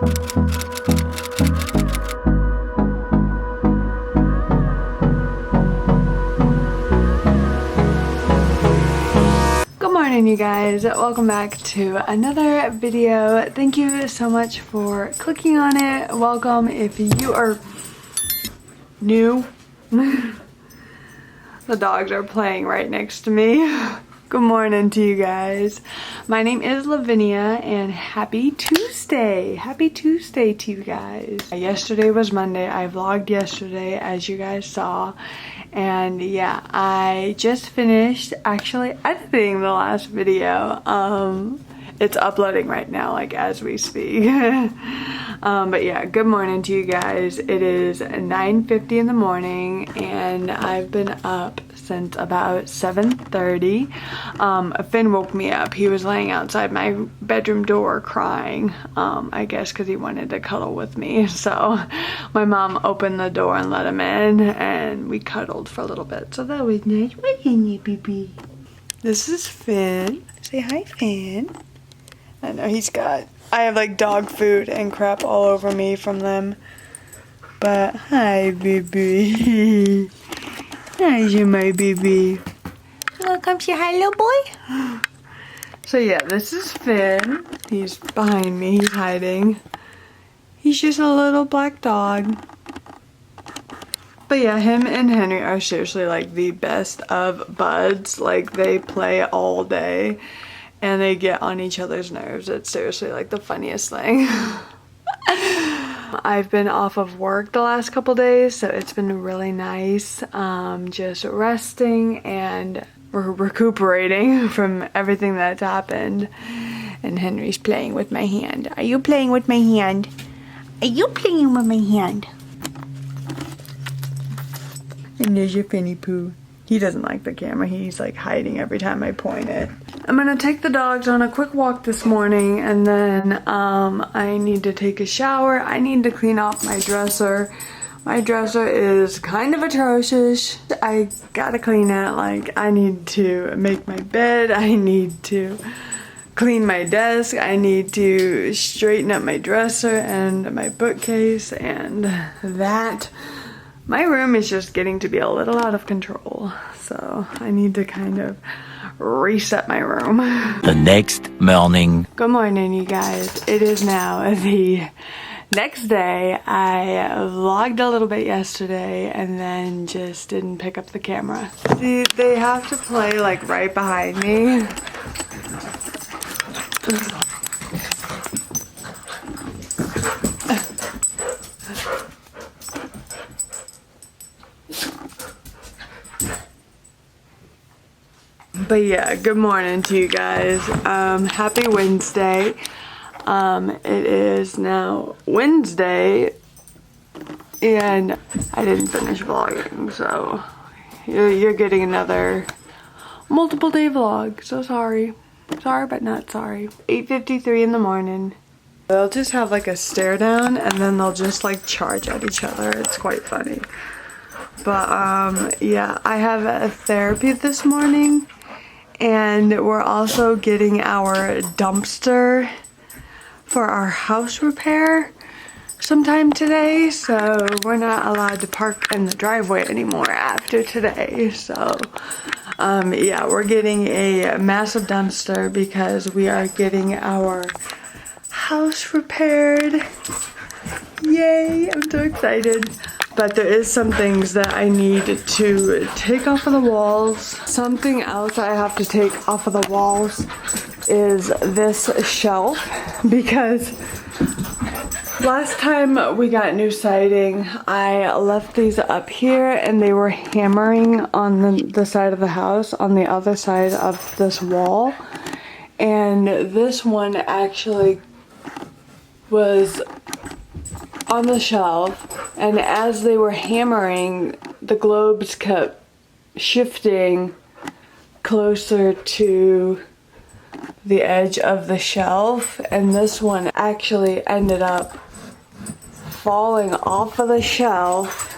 Good morning, you guys. Welcome back to another video. Thank you so much for clicking on it. Welcome if you are new. The dogs are playing right next to me. Good morning to you guys. My name is Lavinia and happy Tuesday. Happy Tuesday to you guys. Yesterday was Monday. I vlogged yesterday as you guys saw. And yeah, I just finished actually editing the last video. It's uploading right now, like as we speak. But yeah, good morning to you guys. It is 9:50 in the morning and I've been up since about 7:30. Finn woke me up. He was laying outside my bedroom door crying, I guess because he wanted to cuddle with me. So my mom opened the door and let him in and we cuddled for a little bit. So that was nice. Wasn't it, baby? This is Finn. Say hi, Finn. I know I have like dog food and crap all over me from them. But hi, baby. How's my baby? You wanna come say hi, little boy? So yeah, this is Finn. He's behind me, he's hiding. He's just a little black dog. But yeah, him and Henry are seriously like the best of buds. Like they play all day and they get on each other's nerves. It's seriously like the funniest thing. I've been off of work the last couple days, so it's been really nice. Just resting and recuperating from everything that's happened. And Henry's playing with my hand. Are you playing with my hand? Are you playing with my hand? And there's your Finny Pooh. He doesn't like the camera. He's like hiding every time I point it. I'm gonna take the dogs on a quick walk this morning and then I need to take a shower. I need to clean off my dresser. My dresser is kind of atrocious. I gotta clean it. Like I need to make my bed. I need to clean my desk. I need to straighten up my dresser and my bookcase and that. My room is just getting to be a little out of control. So I need to kind of reset my room. The next morning. Good morning, you guys. It is now the next day. I vlogged a little bit yesterday and then just didn't pick up the camera. See, they have to play like right behind me. But yeah, good morning to you guys. Happy Wednesday. It is now Wednesday and I didn't finish vlogging, so you're getting another multiple day vlog. So sorry. Sorry but not sorry. 8:53 in the morning. They'll just have like a stare down and then they'll just like charge at each other. It's quite funny. But yeah, I have a therapy this morning. And we're also getting our dumpster for our house repair sometime today. So we're not allowed to park in the driveway anymore after today. So yeah, we're getting a massive dumpster because we are getting our house repaired. Yay, I'm so excited. But there is some things that I need to take off of the walls. Something else I have to take off of the walls is this shelf because last time we got new siding, I left these up here and they were hammering on the side of the house on the other side of this wall. And this one actually was on the shelf, and as they were hammering, the globes kept shifting closer to the edge of the shelf, and this one actually ended up falling off of the shelf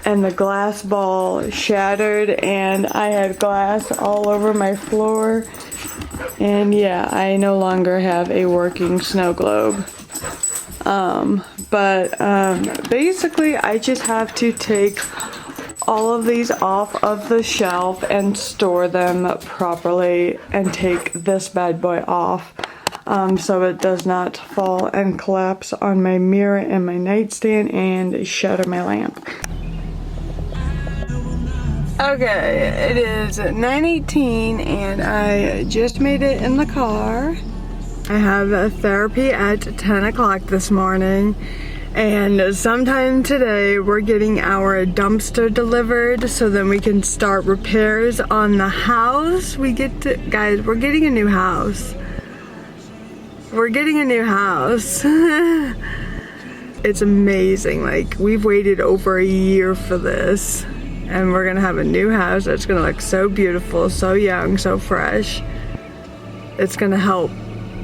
and the glass ball shattered and I had glass all over my floor. And yeah, I no longer have a working snow globe. Basically I just have to take all of these off of the shelf and store them properly and take this bad boy off so it does not fall and collapse on my mirror and my nightstand and shatter my lamp. Okay, it is 9:18 and I just made it in the car. I have a therapy at 10 o'clock this morning, and sometime today we're getting our dumpster delivered so then we can start repairs on the house. Guys, we're getting a new house. We're getting a new house. It's amazing. Like, we've waited over a year for this. And we're gonna have a new house that's gonna look so beautiful, so young, so fresh. It's gonna help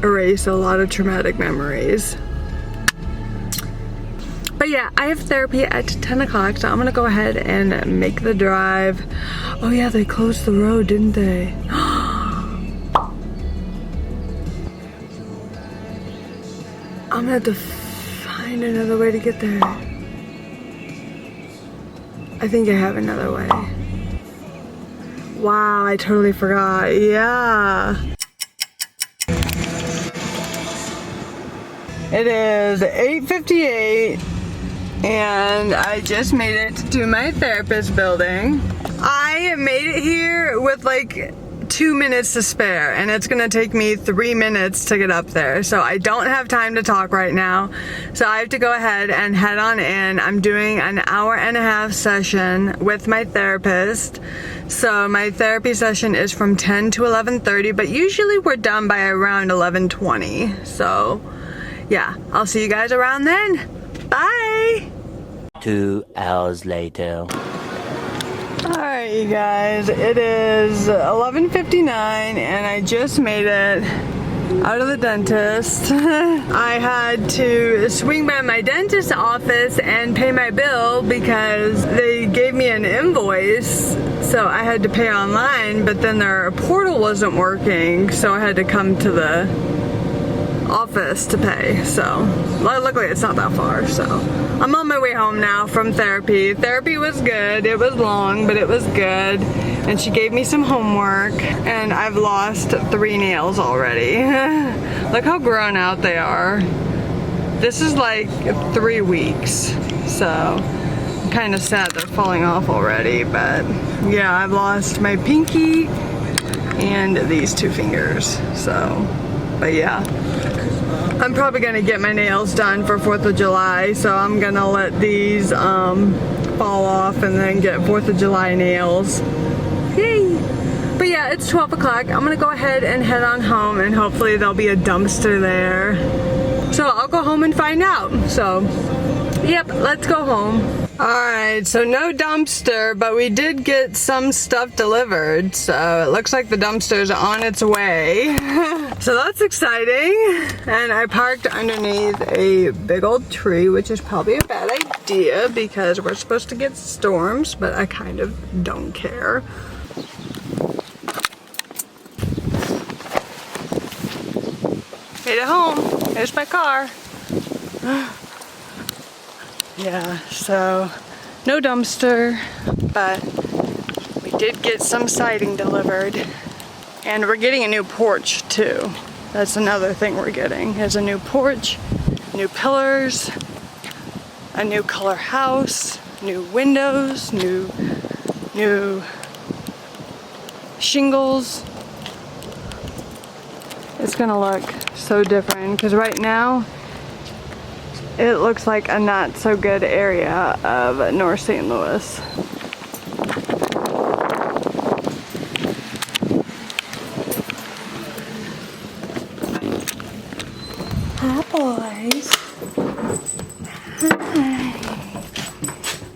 erase a lot of traumatic memories. But yeah, I have therapy at 10 o'clock, so I'm gonna go ahead and make the drive. Oh yeah, they closed the road, didn't they? I'm gonna have to find another way to get there. I think I have another way. Wow, I totally forgot. Yeah. It is 8:58 and I just made it to my therapist building. I made it here with like 2 minutes to spare and it's gonna take me 3 minutes to get up there, so I don't have time to talk right now, so I have to go ahead and head on in. I'm doing an hour-and-a-half session with my therapist, so my therapy session is from 10 to 11:30, but usually we're done by around 11:20, so yeah, I'll see you guys around then. Bye! 2 hours later. Alright you guys, it is 11:59 and I just made it out of the dentist. I had to swing by my dentist's office and pay my bill because they gave me an invoice, so I had to pay online, but then their portal wasn't working, so I had to come to the office to pay. So luckily it's not that far, so I'm on my way home now from therapy. Therapy was good. It was long, but it was good, and she gave me some homework and I've lost 3 nails already. Look how grown out they are. This is like 3 weeks, so I'm kind of sad they're falling off already, but yeah, I've lost my pinky and these 2 fingers, so but yeah, I'm probably gonna get my nails done for 4th of July, so I'm gonna let these fall off and then get 4th of July nails. Yay! But yeah, it's 12 o'clock. I'm gonna go ahead and head on home and hopefully there'll be a dumpster there. So I'll go home and find out. So, yep, let's go home. Alright, so no dumpster, but we did get some stuff delivered, so it looks like the dumpster's on its way. So that's exciting. And I parked underneath a big old tree, which is probably a bad idea because we're supposed to get storms, but I kind of don't care. Made it home. There's my car. Yeah, so no dumpster, but we did get some siding delivered, and we're getting a new porch too. That's another thing we're getting, is a new porch, new pillars, a new color house, new windows, new shingles. It's gonna look so different because right now it looks like a not so good area of North St. Louis. Hi boys. Hi.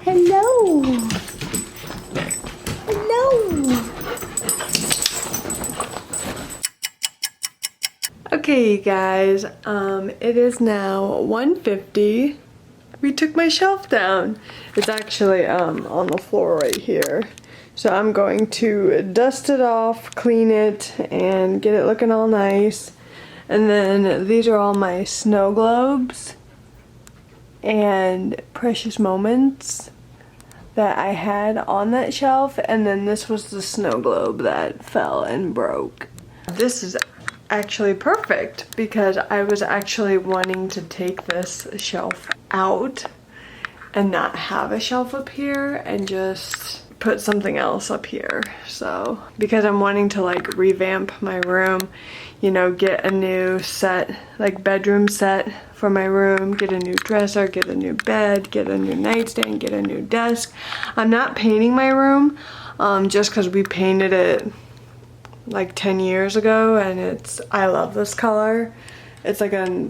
Hello. Hello. Okay, you guys, it is now 1:50. We took my shelf down. It's actually on the floor right here. So I'm going to dust it off, clean it, and get it looking all nice. And then these are all my snow globes. and precious moments that I had on that shelf, and then this was the snow globe that fell and broke. This is actually perfect because I was actually wanting to take this shelf out and not have a shelf up here and just put something else up here. So because I'm wanting to like revamp my room, you know, get a new set, like bedroom set for my room, get a new dresser, get a new bed, get a new nightstand, get a new desk. I'm not painting my room just because we painted it like 10 years ago, and I love this color. It's like a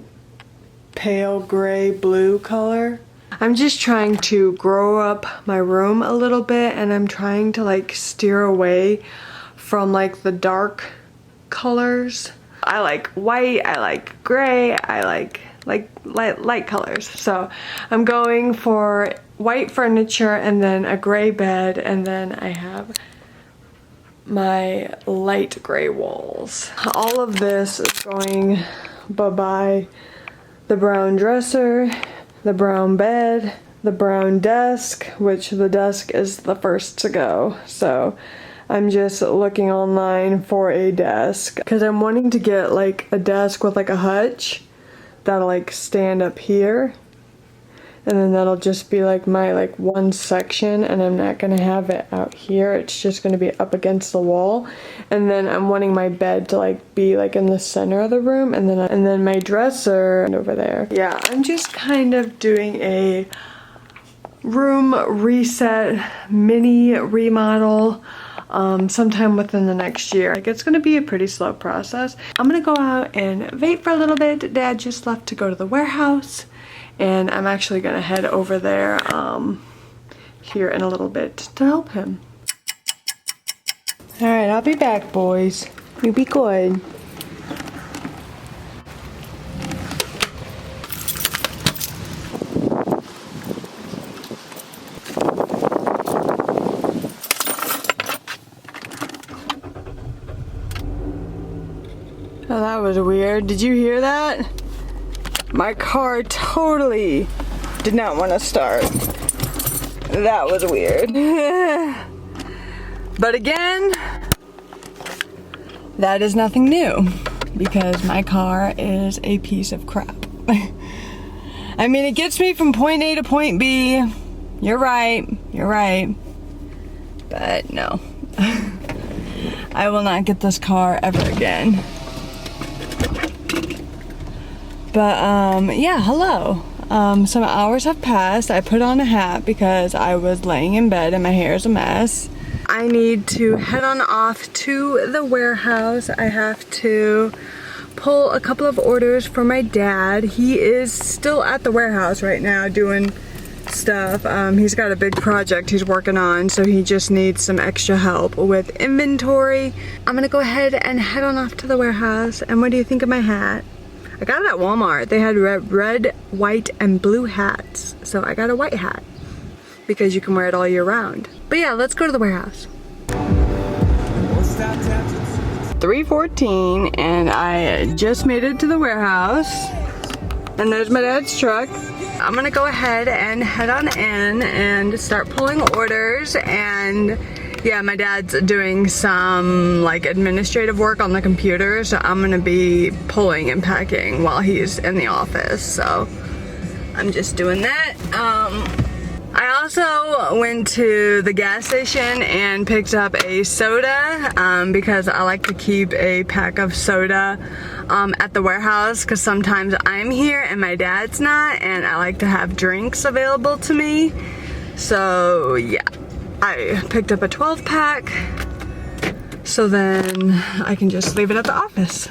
pale gray blue color. I'm just trying to grow up my room a little bit, and I'm trying to like steer away from like the dark colors. I like white, I like gray, I like light colors. So I'm going for white furniture and then a gray bed, and then I have my light gray walls. All of this is going bye-bye. The brown dresser, the brown bed, the brown desk, which the desk is the first to go. So I'm just looking online for a desk because I'm wanting to get like a desk with like a hutch that'll like stand up here, and then that'll just be like my like one section, and I'm not gonna have it out here. It's just gonna be up against the wall, and then I'm wanting my bed to like be like in the center of the room, and then my dresser over there. Yeah, I'm just kind of doing a room reset, mini remodel sometime within the next year. Like, it's gonna be a pretty slow process. I'm gonna go out and vape for a little bit. Dad just left to go to the warehouse, and I'm actually gonna head over there here in a little bit to help him. All right, I'll be back, boys. You be good. Oh, that was weird. Did you hear that? My car totally did not want to start. That was weird. But again, that is nothing new because my car is a piece of crap. I mean, it gets me from point A to point B. You're right. But no. I will not get this car ever again. But yeah, hello. Some hours have passed. I put on a hat because I was laying in bed and my hair is a mess. I need to head on off to the warehouse. I have to pull a couple of orders for my dad. He is still at the warehouse right now doing stuff. He's got a big project he's working on, so he just needs some extra help with inventory. I'm gonna go ahead and head on off to the warehouse. And what do you think of my hat? I got it at Walmart. They had red, white, and blue hats. So I got a white hat because you can wear it all year round. But yeah, let's go to the warehouse. 3:14 and I just made it to the warehouse. And there's my dad's truck. I'm gonna go ahead and head on in and start pulling orders. And yeah, my dad's doing some like administrative work on the computer, so I'm gonna be pulling and packing while he's in the office. So I'm just doing that. I also went to the gas station and picked up a soda because I like to keep a pack of soda at the warehouse because sometimes I'm here and my dad's not, and I like to have drinks available to me. So yeah, I picked up a 12 pack so then I can just leave it at the office.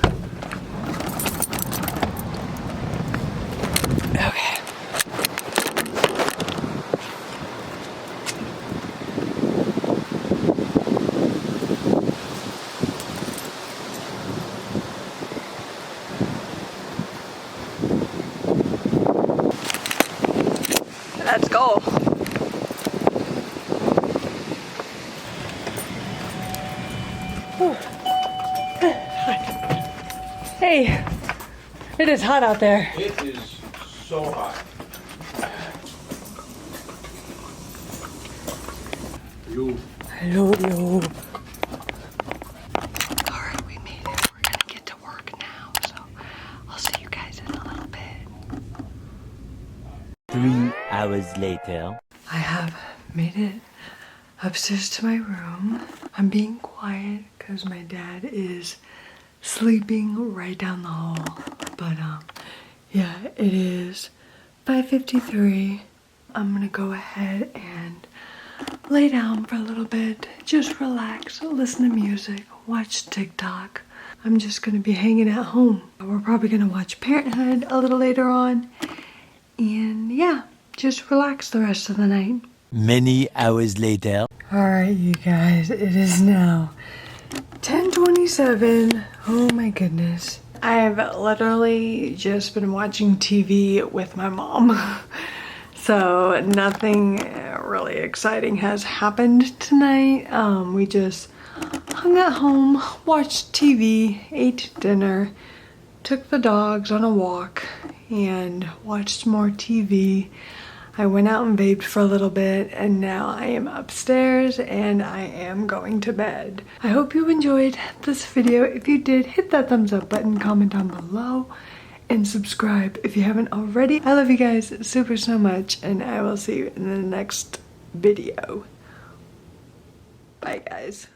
Okay. Let's go. Hey, it is hot out there. It is so hot. Hello, yo. Alright, we made it. We're gonna get to work now, so I'll see you guys in a little bit. 3 hours later. I have made it upstairs to my room. I'm being quiet because my dad is sleeping right down the hall. But yeah, it is 5:53. I'm gonna go ahead and lay down for a little bit, just relax, listen to music, watch TikTok. I'm just gonna be hanging at home. We're probably gonna watch Parenthood a little later on. And yeah, just relax the rest of the night. Many hours later. Alright, you guys, it is now 10:27. Oh my goodness. I have literally just been watching TV with my mom. So nothing really exciting has happened tonight. We just hung at home, watched TV, ate dinner, took the dogs on a walk, and watched more TV. I went out and vaped for a little bit, and now I am upstairs and I am going to bed. I hope you enjoyed this video. If you did, hit that thumbs up button, comment down below, and subscribe if you haven't already. I love you guys super so much, and I will see you in the next video. Bye guys.